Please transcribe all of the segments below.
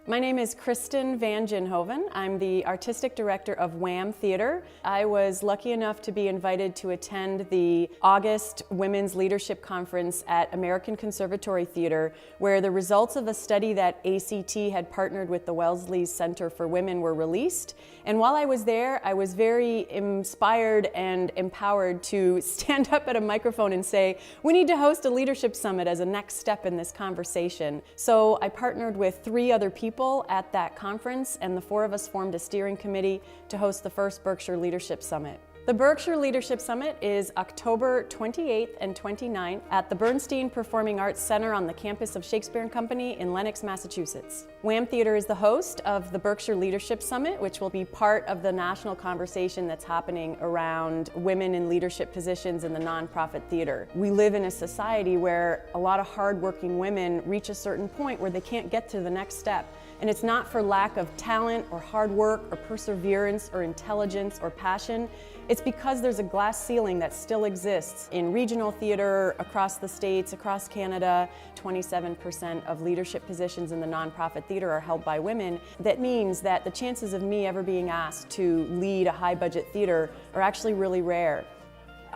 My name is Kristen Van Ginhoven. I'm the Artistic Director of WAM Theatre. I was lucky enough to be invited to attend the August Women's Leadership Conference at American Conservatory Theatre, where the results of a study that ACT had partnered with the Wellesley Center for Women were released. And while I was there, I was very inspired and empowered to stand up at a microphone and say, we need to host a leadership summit as a next step in this conversation. So I partnered with 3 other people at that conference, and the 4 of us formed a steering committee to host the first Berkshire Leadership Summit. The Berkshire Leadership Summit is October 28th and 29th at the Bernstein Performing Arts Center on the campus of Shakespeare Company in Lenox, Massachusetts. WAM Theatre is the host of the Berkshire Leadership Summit, which will be part of the national conversation that's happening around women in leadership positions in the nonprofit theater. We live in a society where a lot of hardworking women reach a certain point where they can't get to the next step. And it's not for lack of talent or hard work or perseverance or intelligence or passion. It's because there's a glass ceiling that still exists in regional theater across the states, across Canada. 27% of leadership positions in the nonprofit theater are held by women. That means that the chances of me ever being asked to lead a high-budget theater are actually really rare.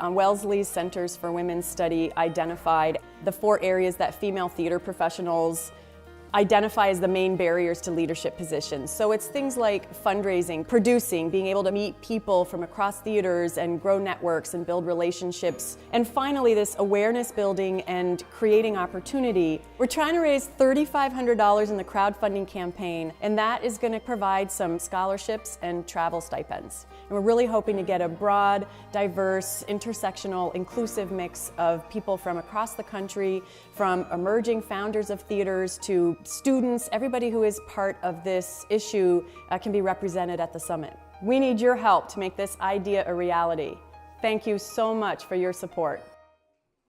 Wellesley's Centers for Women's Study identified the 4 areas that female theater professionals identify as the main barriers to leadership positions. So it's things like fundraising, producing, being able to meet people from across theaters and grow networks and build relationships. And finally, this awareness building and creating opportunity. We're trying to raise $3,500 in the crowdfunding campaign, and that is going to provide some scholarships and travel stipends. And we're really hoping to get a broad, diverse, intersectional, inclusive mix of people from across the country, from emerging founders of theaters to students. Everybody who is part of this issue can be represented at the summit. We need your help to make this idea a reality. Thank you so much for your support.